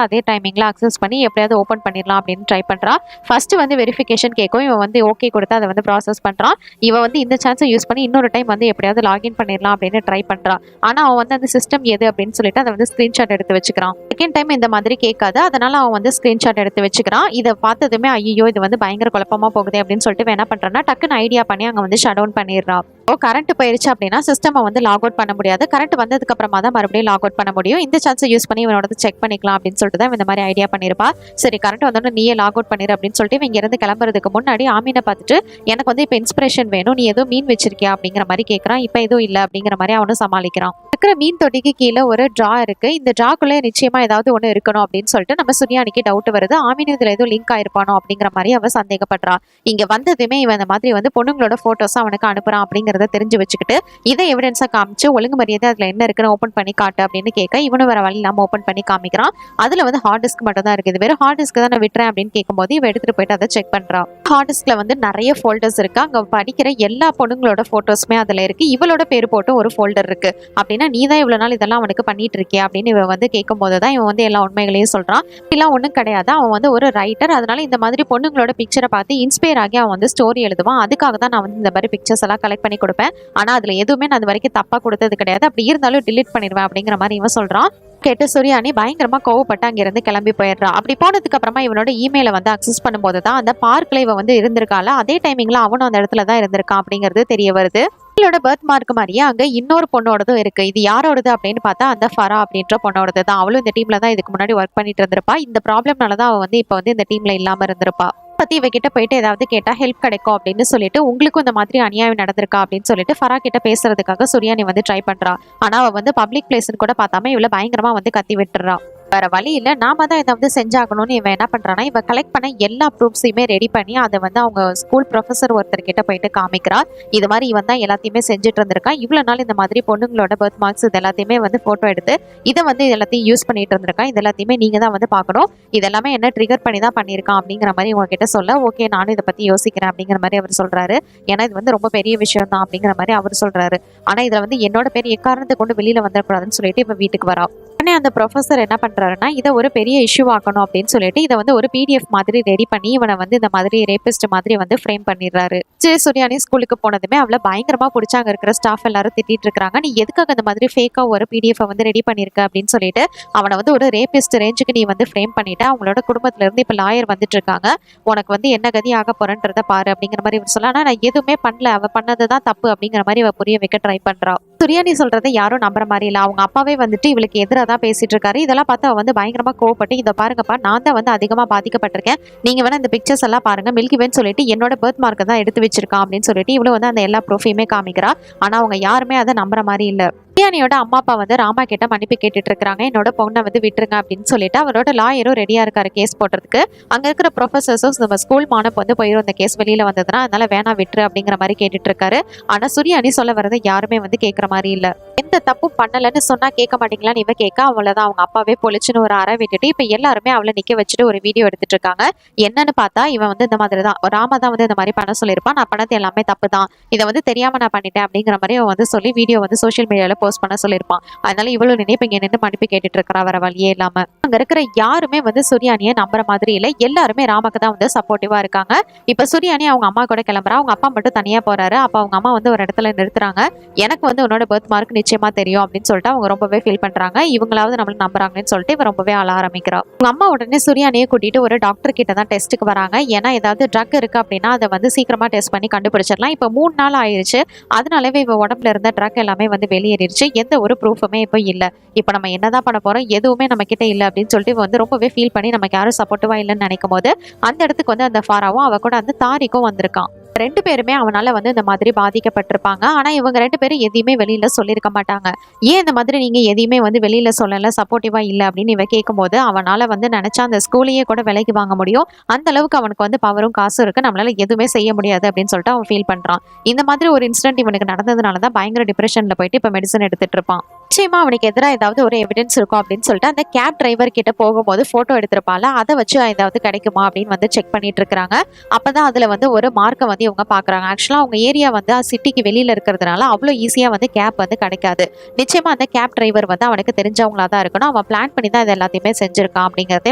அதே டைமிங்ல அக்சஸ் பண்ணி எப்படியாவது ஓப்பன் பண்ணிடலாம் அப்படின்னு ட்ரை பண்றா. ஃபர்ஸ்ட் வந்து வெரிஃபிகேஷன் கேட்கும், இவன் வந்து ஓகே கொடுத்து அதை வந்து ப்ராசஸ் பண்றான். இவன் வந்து இந்த சான்ஸை யூஸ் பண்ணி இன்னொரு டைம் வந்து எப்படியாவது லாகின் பண்ணிடலாம் அப்படின்னு ட்ரை பண்றான். ஆனா அவன் வந்து அந்த சிஸ்டம் எது அப்படின்னு சொல்லிட்டு அதை வந்து ஸ்கிரீன்ஷாட் எடுத்து வச்சுக்கிறான். செகண்ட் டைம் இந்த மாதிரி கேட்காது, அதனால அவன் வந்து ஸ்கிரீன்ஷாட் எடுத்து வச்சுக்கிறான். இதை பார்த்ததுமே ஐயோ இது வந்து பயங்கர குழப்பமா போகுது அப்படின்னு சொல்லிட்டு என்ன பண்றான்னா டக்குன்னு ஐடியா பண்ணி அங்க வந்து ஷட் டவுன் பண்ணிடுறான். கரண்ட் போயிருச்சு அப்படின்னா சிஸ்டம் வந்து லாக் அவுட் பண்ண முடியாது. கரண்ட் வந்ததுக்கு அப்புறமா தான் மறுபடியும் லாக் அவுட் பண்ண முடியும். இந்த சான்ஸை யூஸ் பண்ணி இவனோட செக் பண்ணிக்கலாம் அப்படின்னு சொல்லிட்டு தான் இந்த மாதிரி ஐடியா பண்ணிருப்பா. சரி கரண்ட் வந்தோன்னு நீயே லாக் அவுட் பண்ணிரு அப்படின்னு சொல்லிட்டு இங்க இருந்து கிளம்புறதுக்கு முன்னாடி ஆமீனை பார்த்துட்டு எனக்கு வந்து இப்ப இன்ஸ்பிரேஷன் வேணும், நீ ஏதோ மீன் வச்சிருக்கியா அப்படிங்கிற மாதிரி கேட்கறான். இப்ப எதுவும் இல்லை அப்படிங்கிற மாதிரி அவனும் சமாளிக்கிறான். இருக்கிற மீன் தொட்டிக்கு கீழே ஒரு ட்ரா இருக்கு. இந்த ட்ராக்குள்ளே நிச்சயமா ஏதாவது ஒண்ணு இருக்கணும் அப்படின்னு சொல்லிட்டு நம்ம சுரியானிக்கு டவுட் வருது. ஆமீன் இதுல ஏதோ லிங்க் ஆயிருப்பானோ அப்படிங்கிற மாதிரி அவ சந்தேகப்படுறா. இங்க வந்ததுமே இவன் இந்த மாதிரி வந்து பொண்ணுங்களோட போட்டோஸ் அவனுக்கு அனுப்புறான் அப்படிங்கறத தெரிஞ்சு வச்சுக்கிட்டு இதை எவிடன்ஸா காமிச்சு ஒழுங்கு மரியாதை அதுல என்ன இருக்குன்னு ஓப்பன் பண்ணி காட்டு அப்படின்னு கேட்க இவனும் வேற வழி இல்லாம ஓப்பன் பண்ணி காமிக்கிறான். அதுல வந்து ஹார்ட் டிஸ்க் மட்டும் தான் இருக்குது. வெறும் ஹார்ட் டிஸ்க் தான் நான் விட்டுறேன் அப்படின்னு கேட்கும்போது இவ எடுத்துட்டு போயிட்டு அதை செக் பண்றான். ஹார்ட் டிஸ்க்ல வந்து நிறைய ஃபோல்டர்ஸ் இருக்கு. அங்க படிக்கிற எல்லா பொண்ணுங்களோட போட்டோஸ்மே அதுல இருக்கு. இவளோட பேர் போட்டு ஒரு ஃபோல்டர் இருக்கு. அப்படின்னா நீ தான் இவ்வளவு நாள் இதெல்லாம் அவனுக்கு பண்ணிட்டு இருக்கியா அப்படின்னு இவன் வந்து கேட்கும் போதுதான் இவன் வந்து எல்லா உண்மைகளையும் சொல்றான். இதெல்லாம் ஒண்ணும் கிடையாது, அவன் வந்து ஒரு ரைட்டர், அதனால இந்த மாதிரி பொண்ணுங்களோட பிக்சரை பார்த்து இன்ஸ்பயர் ஆகி அவன் வந்து ஸ்டோரி எழுதுவான். அதுக்காக தான் நான் வந்து இந்த மாதிரி பிக்சர்ஸ் எல்லாம் கலெக்ட் பண்ணி கொடுப்பேன். ஆனா அதுல எதுவுமே நான் அது வரைக்கும் தப்பா கொடுத்தது கிடையாது. அப்படி இருந்தாலும் டிலீட் பண்ணிடுவேன் அப்படிங்கிற மாதிரி இவன் சொல்றான். கேட்டு சுரியானி பயங்கரமா கோவப்பட்டு அங்கிருந்து கிளம்பி போயிடுறா. அப்படி போனதுக்கு அப்புறமா இவனோட இமெயில வந்து அக்சஸ் பண்ணும்போது தான் அந்த பார்க்ல இவ வந்து இருந்திருக்கால, அதே டைமிங்ல அவனும் அந்த இடத்துல தான் இருந்திருக்கான் அப்படிங்கிறது தெரிய வருது. இவளோட பர்த் மார்க் மாதிரியே அங்க இன்னொரு பொண்ணோடதும் இருக்கு. இது யாரோடது அப்படின்னு பார்த்தா அந்த ஃபரா அப்படின்ற பொண்ணோடது தான். அவளும் இந்த டீம்ல தான் இதுக்கு முன்னாடி ஒர்க் பண்ணிட்டு இருந்திருப்பா. இந்த ப்ராப்ளம்னால தான் அவ வந்து இப்ப வந்து இந்த டீம்ல இல்லாம இருந்திருப்பா. பத்தி இவகிட்ட போயிட்டு ஏதாவது கேட்டா ஹெல்ப் கிடைக்கும் அப்படின்னு சொல்லிட்டு, உங்களுக்கும் இந்த மாதிரி அநியாயம் நடந்திருக்கா அப்படின்னு சொல்லிட்டு ஃபரா கிட்ட பேசுறதுக்காக சுரியானி வந்து ட்ரை பண்றா. ஆனா அவ வந்து பப்ளிக் பிளேஸ்னு கூட பார்த்தாம இவள பயங்கரமா வந்து கத்தி விட்டுறா. வேற வழி இல்ல, நாம தான் இதை வந்து செஞ்சாகணும்னு இவன் என்ன பண்றான்னா, இவ கலெக்ட் பண்ண எல்லா ப்ரூஃப்ஸையுமே ரெடி பண்ணி அதை வந்து அவங்க ஸ்கூல் ப்ரொஃபசர் ஒருத்தர் கிட்ட போயிட்டு காமிக்கிறா. இது மாதிரி இவன் தான் எல்லாத்தையுமே செஞ்சுட்டு இருந்திருக்கான். இவ்வளவு நாள் இந்த மாதிரி பொண்ணுங்களோட பர்த் மார்க்ஸ் இது எல்லாத்தையுமே வந்து போட்டோ எடுத்து இதை வந்து எல்லாத்தையும் யூஸ் பண்ணிட்டு இருந்திருக்கான். இது எல்லாத்தையுமே நீங்க தான் வந்து பார்க்கணும். இதெல்லாமே என்ன ட்ரிகர் பண்ணி தான் பண்ணியிருக்கான் அப்படிங்கிற மாதிரி உங்ககிட்ட சொல்ல, ஓகே நானும் இதை பத்தி யோசிக்கிறேன் அப்படிங்கிற மாதிரி அவர் சொல்றாரு. ஏன்னா இது வந்து ரொம்ப பெரிய விஷயம் தான் அப்படிங்கிற மாதிரி அவர் சொல்றாரு. ஆனா இதுல வந்து என்னோட பேர் எக்காரணத்தை கொண்டு வெளியில வந்துடக்கூடாதுன்னு சொல்லிட்டு இவன் வீட்டுக்கு வரா. உடனே அந்த ப்ரொஃபசர் என்ன பண்றாருன்னா, இதை ஒரு பெரிய இஷ்யூ ஆக்கணும் அப்படின்னு சொல்லிட்டு இதை வந்து ஒரு PDF மாதிரி ரெடி பண்ணி இவனை வந்து இந்த மாதிரி ரேபிஸ்ட் மாதிரி வந்து ஃப்ரேம் பண்ணிடுறாரு. சுரியானி ஸ்கூலுக்கு போனதுமே அவளை பயங்கரமா பிடிச்சி அங்க இருக்கிற ஸ்டாஃப் எல்லாரும் திட்டிட்டு இருக்காங்க. நீ எதுக்காக அந்த மாதிரி ஃபேக்கா ஒரு PDF வந்து ரெடி பண்ணிருக்க அப்படின்னு சொல்லிட்டு அவனை வந்து ஒரு ரேபிஸ்ட் ரேஞ்சுக்கு நீ வந்து ஃப்ரேம் பண்ணிட்ட. அவங்களோட குடும்பத்துல இருந்து இப்ப லாயர் வந்துட்டு இருக்காங்க. உனக்கு வந்து என்ன கதி ஆக போறன்றத பாரு அப்படிங்கிற மாதிரி இவர் சொல்ல. ஆனா நான் எதுவுமே பண்ணல, அவ பண்ணதுதான் தப்பு அப்படிங்கிற மாதிரி அவ புரிய வைக்க ட்ரை பண்றா. சுரியானி சொல்றதை யாரும் நம்புற மாதிரி இல்ல. அவங்க அப்பாவே வந்துட்டு இவளுக்கு எதிராக தான் பேசிட்டு இருக்காரு. இதெல்லாம் பார்த்து அவ வந்து பயங்கரமா கோவப்பட்டு, இதை பாருங்கப்பா நான் தான் வந்து அதிகமா பாதிக்கப்பட்டிருக்கேன், நீங்க வேணா இந்த பிக்சர்ஸ் எல்லாம் பாருங்க, மில்கிவேன்னு சொல்லிட்டு என்னோட பர்த் மார்க்கை தான் எடுத்து வச்சிருக்கான் அப்படின்னு சொல்லிட்டு இவ்வளவு வந்து அந்த எல்லா ப்ரூஃபையுமே காமிக்கிறா. ஆனா அவங்க யாருமே அதை நம்புற மாதிரி இல்ல. சுரியானியோட அம்மா அப்பா வந்து ராமா கிட்ட மன்னிப்பு கேட்டுட்டு இருக்காங்க. என்னோட பொண்ணை வந்து விட்டுருங்க அப்படின்னு சொல்லிட்டு அவரோட லாயரும் ரெடியா இருக்காரு கேஸ் போடுறதுக்கு. அங்க இருக்கிற ப்ரொஃபசர்ஸும் நம்ம ஸ்கூல் மானப்பு வந்து போயிடும் இந்த கேஸ் வெளியில வந்ததுன்னா, அதனால வேணா விட்டுரு அப்படிங்கிற மாதிரி கேட்டுட்டு இருக்காரு. ஆனா சுரியானி சொல்ல வரதை யாருமே வந்து கேட்கற மாதிரி இல்ல. எந்த தப்பும் பண்ணலன்னு சொன்னா கேட்க மாட்டீங்களான்னு இவ கேட்க, அவ்வளவுதான் அவங்க அப்பாவே பொலிச்சுன்னு ஒரு அறை விட்டுட்டு இப்ப எல்லாருமே அவளை நிக்க வச்சுட்டு ஒரு வீடியோ எடுத்துட்டு இருக்காங்க. என்னன்னு பார்த்தா இவன் வந்து இந்த மாதிரி தான் ராமா தான் வந்து இந்த மாதிரி பண்ண சொல்லியிருப்பான், நான் பண்ணது எல்லாமே தப்பு தான், இதை வந்து தெரியாம நான் பண்ணிட்டேன் அப்படிங்கிற மாதிரி அவன் வந்து சொல்லி வீடியோ வந்து சோஷியல் மீடியால போஸ்ட் பண்ண சொல்லியிருப்பான். அதனால இவ்வளவு நினைப்பு இங்க நின்று மன்னிப்பு கேட்டுட்டு இருக்கிறா வர வழியே இல்லாம. அங்க இருக்கிற யாருமே வந்து சுரியானியை நம்புற மாதிரி இல்ல. எல்லாருமே ராமாக்கு தான் வந்து சப்போர்ட்டிவா இருக்காங்க. இப்ப சுரியானி அவங்க அம்மா கூட கிளம்புறா. அவங்க அப்பா மட்டும் தனியா போறாரு. அப்ப அவங்க அம்மா வந்து ஒரு இடத்துல நிறுத்துறாங்க. எனக்கு வந்து உன்னோட பர்த் மார்க் நிச்சயமா தெரியும் அப்படின்னு சொல்லிட்டு அவங்க ரொம்பவே ஃபீல் பண்றாங்க. இவங்களாவது நம்மள நம்புறாங்கன்னு சொல்லிட்டு இவ ரொம்பவே அழ ஆரம்பிக்கிறா. உங்க அம்மா உடனே சுரியானியை கூட்டிட்டு ஒரு டாக்டர் கிட்ட தான் டெஸ்ட்டுக்கு வராங்க. ஏன்னா ஏதாவது ட்ரக் இருக்கு அப்படின்னா அதை வந்து சீக்கிரமா டெஸ்ட் பண்ணி கண்டுபிடிச்சிடலாம். இப்ப 3 நாள் ஆயிடுச்சு. அதனாலவே இவ உடம்புல இருந்த ட்ரக் எல்லாமே வந்து வெளியேறிடுச்சு. எந்த ஒரு ப்ரூஃபுமே இப்போ இல்ல. இப்ப நம்ம என்னதான் பண்ண போறோம், எதுவுமே நம்ம கிட்ட இல்ல அப்படின்னு சொல்லிட்டு இவ வந்து ரொம்பவே ஃபீல் பண்ணி நமக்கு யாரும் சப்போர்ட்டிவா இல்லைன்னு நினைக்கும் போது அந்த இடத்துக்கு வந்து அந்த ஃபாராவும் அவ கூட அந்த தாரிக்கும் வந்திருக்கான். 2 பேருமே அவனால வந்து இந்த மாதிரி பாதிக்கப்பட்டிருப்பாங்க. ஆனா இவங்க 2 பேரும் எதையுமே வெளியில சொல்லியிருக்க மாட்டாங்க. ஏன் இந்த மாதிரி நீங்க எதையுமே வந்து வெளியில சொல்லல, சப்போர்ட்டிவா இல்ல அப்படின்னு இவ கேட்கும்போது அவனால வந்து நினைச்சா அந்த ஸ்கூலையே கூட விலைக்கு வாங்க முடியும், அந்த அளவுக்கு அவனுக்கு வந்து பவரும் காசும் இருக்கு, நம்மளால எதுவுமே செய்ய முடியாது அப்படின்னு சொல்லிட்டு அவன் ஃபீல் பண்றான். இந்த மாதிரி ஒரு இன்சிடென்ட் இவனுக்கு நடந்ததுனாலதான் பயங்கர டிப்ரெஷன்ல போயிட்டு இப்ப மெடிசன் எடுத்துட்டு இருப்பான். நிச்சயமா அவனுக்கு எதிராக ஏதாவது ஒரு எவிடன்ஸ் இருக்கும் அப்படின்னு சொல்லிட்டு அந்த கேப் டிரைவர் கிட்ட போகும்போது போட்டோ எடுத்திருப்பால, அதை வச்சு ஏதாவது கிடைக்குமா அப்படின்னு வந்து செக் பண்ணிட்டு இருக்காங்க. அப்பதான் அதுல வந்து ஒரு மார்க்கை வந்து இவங்க பாக்குறாங்க. ஆக்சுவலா அவங்க ஏரியா வந்து சிட்டிக்கு வெளியில இருக்கிறதுனால அவ்வளவு ஈஸியா வந்து கேப் வந்து கிடைக்காது. நிச்சயமா அந்த கேப் டிரைவர் வந்து அவனுக்கு தெரிஞ்சவங்களா தான் இருக்கணும், அவன் பிளான் பண்ணி தான் இது எல்லாத்தையுமே செஞ்சிருக்கான் அப்படிங்கறத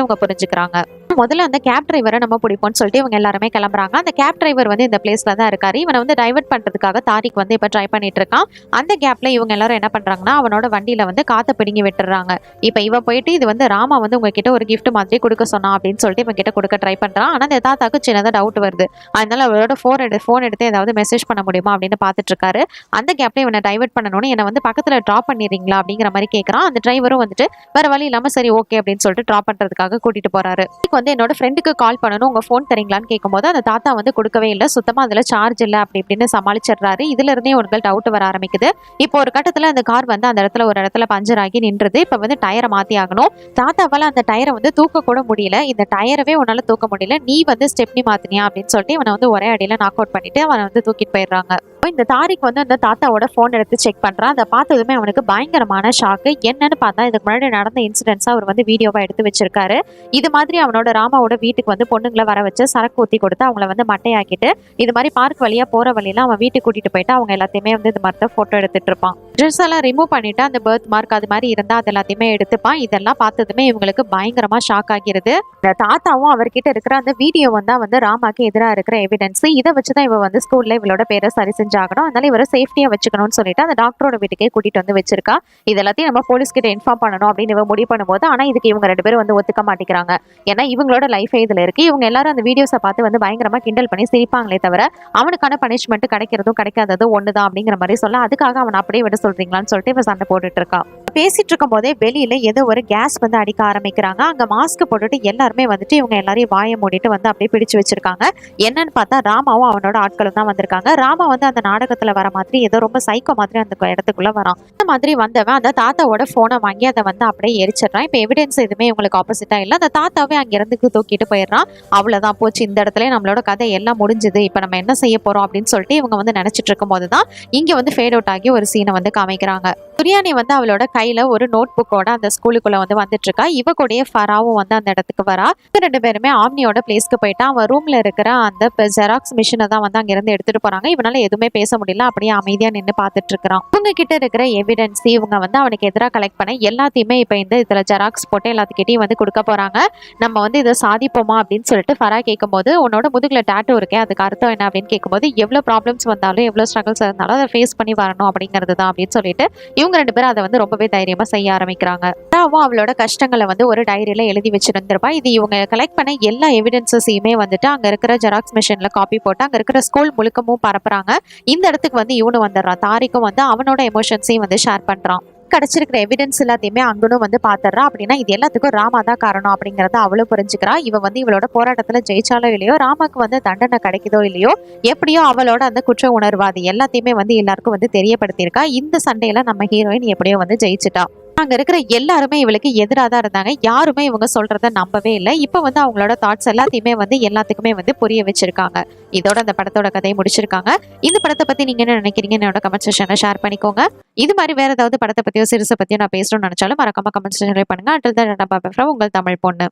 இவங்க புரிஞ்சுக்கிறாங்க. முதல்ல அந்த கேப் டிரைவரை நம்ம பிடிப்போம்னு சொல்லிட்டு இவங்க எல்லாருமே கிளம்புறாங்க. அந்த கேப் டிரைவர் வந்து இந்த பிளேஸ்ல தான் இருக்காரு. இவனை வந்து டைவர்ட் பண்றதுக்காக தாரிக் வந்து இப்ப ட்ரை பண்ணிட்டு இருக்கான். அந்த கேப்ல இவங்க எல்லாரும் என்ன பண்றாங்கன்னா, அவனோட வண்டியில வந்து காத்த பிடுங்கி விட்டுறாங்க. இப்ப இவ போயிட்டு இது வந்து ராமா வந்து உங்ககிட்ட ஒரு கிஃப்ட் மாதிரி கொடுக்க சொன்னா அப்படின்னு சொல்லிட்டு இவங்க கிட்ட கொடுக்க ட்ரை பண்றான். ஆனா அந்த தாத்தாக்கு சின்னதா டவுட் வருது. அதனால அவரோட போன் எடுத்து ஏதாவது மெசேஜ் பண்ண முடியுமா அப்படின்னு பாத்துட்டு இருக்காரு. அந்த கேப்ல இவனை டைவர்ட் பண்ணணும்னு என்ன வந்து பக்கத்துல டிராப் பண்ணிடுறீங்களா அப்படிங்கிற மாதிரி கேட்கறான். அந்த டிரைவரும் வந்துட்டு வேற வழி இல்லாம சரி ஓகே அப்படின்னு சொல்லிட்டு டிராப் பண்றதுக்காக கூட்டிட்டு போறாரு. வந்து என்னோட ஃப்ரெண்டுக்கு கால் பண்ணணும், உங்க போன் தரீங்களான்னு கேட்கும்போது அந்த தாத்தா வந்து கொடுக்கவே இல்லை, சுத்தமா அதுல சார்ஜ் இல்லை அப்படி இப்படின்னு சமாளிச்சிடுறாரு. இதுல இருந்தே உங்களுக்கு டவுட் வர ஆரம்பிக்குது. இப்போ ஒரு கட்டத்துல அந்த கார் வந்து அந்த இடத்துல ஒரு இடத்துல பஞ்சர் ஆகி நின்றுது. இப்ப வந்து டயரை மாத்தி ஆகணும். தாத்தாவால அந்த டயரை வந்து தூக்க கூட முடியல, இந்த டயரவே உன்னால தூக்க முடியல, நீ வந்து ஸ்டெப்னி மாத்தினியா அப்படின்னு சொல்லிட்டு இவனை வந்து ஒரே அடியில நாக் அவுட் பண்ணிட்டு அவனை வந்து தூக்கிட்டு போயிடுறாங்க. இந்த தாரிக் வந்து அந்த தாத்தாவோட போன் எடுத்து செக் பண்றான். அதை பார்த்ததுமே அவனுக்கு பயங்கரமான ஷாக்கு. என்னன்னு பார்த்தா இதுக்கு முன்னாடி நடந்த இன்சிடென்ட்ஸா அவர் வந்து வீடியோவா எடுத்து வச்சிருக்காரு. இது மாதிரி அவனோட ராமாவோட வீட்டுக்கு வந்து பொண்ணுங்களை வர வச்சு சரக்கு ஊத்தி கொடுத்து அவங்கள வந்து மட்டையாக்கிட்டு இது மாதிரி பார்க் வழியா போற வழியில அவன் வீட்டுக்கு கூட்டிட்டு போயிட்டு அவங்க எல்லாத்தையுமே வந்து இந்த மாதிரி போட்டோ எடுத்துட்டு இருப்பான். ட்ரெஸ் எல்லாம் ரிமூவ் பண்ணிட்டு அந்த பர்த் மார்க் அது மாதிரி இருந்தா அது எல்லாத்தையுமே எடுத்துப்பான். இதெல்லாம் பார்த்ததுமே இவங்களுக்கு பயங்கரமா ஷாக் ஆகிறது. இந்த தாத்தாவும் அவர்கிட்ட இருக்கிற அந்த வீடியோ வந்து ராமாக்கு எதிராக இருக்கிற எவிடன்ஸ், இதை வச்சுதான் இவ வந்து ஸ்கூல்ல இவளோட பேரை சரி செஞ்சு செஞ்சாகணும், அதனால இவரை சேஃப்டியா வச்சுக்கணும்னு சொல்லிட்டு அந்த டாக்டரோட வீட்டுக்கே கூட்டிட்டு வந்து வச்சிருக்கா. இது எல்லாத்தையும் நம்ம போலீஸ் கிட்ட இன்ஃபார்ம் பண்ணணும் அப்படின்னு இவ முடிவு பண்ணும்போது, ஆனா இதுக்கு இவங்க 2 பேரும் வந்து ஒத்துக்க மாட்டேங்கிறாங்க. ஏன்னா இவங்களோட லைஃபே இதுல இருக்கு. இவங்க எல்லாரும் அந்த வீடியோஸை பார்த்து வந்து பயங்கரமா கிண்டல் பண்ணி சிரிப்பாங்களே தவிர அவனுக்கான பனிஷ்மெண்ட் கிடைக்கிறதும் கிடைக்காததும் ஒண்ணுதான் அப்படிங்கிற மாதிரி சொல்ல, அதுக்காக அவனை அப்படியே விட சொல்றீங்களான்னு சொல்லிட்டு இவ சண்டை போட்டுட்டு இருக்கா. பேசிட்டு இருக்கும் போதே வெளியில ஏதோ ஒரு கேஸ் வந்து அடிக்க ஆரம்பிக்கிறாங்க. அங்க மாஸ்க் போட்டுட்டு எல்லாருமே வந்துட்டு இவங்க எல்லாரையும் வாயை மூடிட்டு வந்து அப்படியே பிடிச்சு வச்சிருக்காங்க. என்னன்னு பார்த்தா ராமாவும் அவனோட ஆட்களும் தான் வந்திருக்காங்க. ராமா வந்து அந்த நாடகத்துல வர மாதிரி ஏதோ ரொம்ப சைக்கோ மாதிரி அந்த இடத்துக்குள்ள வரான். அந்த மாதிரி வந்தவன் அந்த தாத்தாவோட போனை வாங்கி அதை வந்து அப்படியே எரிச்சிடறான். இப்ப எவிடன்ஸ் எதுவுமே இவங்களுக்கு ஆப்போசிட்டா இல்ல. அந்த தாத்தாவே அங்கிருந்து தூக்கிட்டு போயிடுறான். அவ்வளவுதான் போச்சு, இந்த இடத்துல நம்மளோட கதை எல்லாம் முடிஞ்சுது, இப்ப நம்ம என்ன செய்ய போறோம் அப்படின்னு சொல்லிட்டு இவங்க வந்து நினைச்சிட்டு இருக்கும் போதுதான் இங்க வந்து ஃபேட் அவுட் ஆகி ஒரு சீனை வந்து காமிக்கிறாங்க. துரியானி வந்து அவளோட கையில ஒரு நோட் புக்கோட அந்த ஸ்கூலுக்குள்ள வந்து வந்துட்டு இருக்கா. இவ கூடயே ஃபராவும் வந்து அந்த இடத்துக்கு வரா. 2 பேருமே ஆம்னியோட பிளேஸ்க்கு போயிட்டா. அவன் ரூம்ல இருக்கிற அந்த ஜெராக்ஸ் மிஷினை தான் வந்து அங்க இருந்து எடுத்துட்டு போறாங்க. இவனால எதுவுமே பேச முடியல, அப்படியே அமைதியா நின்று பார்த்துட்டு இருக்கிறான். இவங்க கிட்ட இருக்கிற எவிடன்ஸ் இவங்க வந்து அவனுக்கு எதிராக கலெக்ட் பண்ண எல்லாத்தையுமே இப்ப இந்த இதுல ஜெராக்ஸ் போட்டு எல்லாத்துக்கிட்டையும் வந்து கொடுக்க போறாங்க. நம்ம வந்து இதை சாதிப்போமா அப்படின்னு சொல்லிட்டு ஃபரா கேட்கும்போது, உன்னோட முதுகுல டாட்டூ இருக்கே அதுக்கு அர்த்தம் என்ன அப்படின்னு கேட்கும்போது, எவ்வளவு ப்ராப்ளம்ஸ் வந்தாலும் எவ்வளவு ஸ்ட்ரகிள்ஸ் இருந்தாலும் அதை ஃபேஸ் பண்ணி வரணும் அப்படிங்கிறது தான் அப்படின்னு சொல்லிட்டு இவங்க 2 பேரும் அதை வந்து ரொம்பவே தைரியமா செய்ய ஆரம்பிக்கிறாங்க. அவளோட கஷ்டங்களை வந்து ஒரு டைரியில எழுதி வச்சிருந்திருப்பா. இது இவங்க கலெக்ட் பண்ண எல்லா எவிடன்ஸஸையுமே வந்துட்டு அங்க இருக்கிற ஜெராக்ஸ் மிஷின்ல காப்பி போட்டு அங்க இருக்கிற ஸ்கூல் முழுக்கமும் பரப்புறாங்க. இந்த இடத்துக்கு வந்து இவனு வந்துடுறான். தாரிக்கும் வந்து அவனோட எமோஷன்ஸையும் வந்து ஷேர் பண்றான். கிடைச்சிருக்கிற எவிடன்ஸ் எல்லாத்தையுமே அங்கனும் வந்து பாத்துறா. அப்படின்னா இது எல்லாத்துக்கும் ராமா தான் காரணம் அப்படிங்கறத அவளும் புரிஞ்சுக்கிறா. இவ வந்து இவளோட போராட்டத்துல ஜெயிச்சாலோ இல்லையோ, ராமாக்கு வந்து தண்டனை கிடைக்குதோ இல்லையோ, எப்படியோ அவளோட அந்த குற்ற உணர்வு அது எல்லாத்தையுமே வந்து எல்லாருக்கும் வந்து தெரியப்படுத்தியிருக்கா. இந்த சண்டையில நம்ம ஹீரோயின் எப்படியோ வந்து ஜெயிச்சுட்டா. அங்க இருக்கிற எல்லாருமே இவளுக்கு எதிராக தான் இருந்தாங்க. யாருமே இவங்க சொல்றத நம்பவே இல்லை. இப்ப வந்து அவங்களோட தாட்ஸ் எல்லாத்தையுமே வந்து எல்லாத்துக்குமே வந்து புரிய வச்சிருக்காங்க. இதோட அந்த படத்தோட கதையை முடிச்சிருக்காங்க. இந்த படத்தை பத்தி நீங்க என்ன நினைக்கிறீங்க? என்னோட கமெண்ட் செக்ஷன்ல ஷேர் பண்ணிக்கோங்க. இது மாதிரி வேற ஏதாவது படத்தை பத்தியோ சீரிஸை பத்தியோ நான் பேசணும்னு நினைச்சாலும் மறக்காம கமெண்ட் செக்ஷன்ல பண்ணுங்க. அண்டில் தென் உங்கள் தமிழ் பொண்ணு.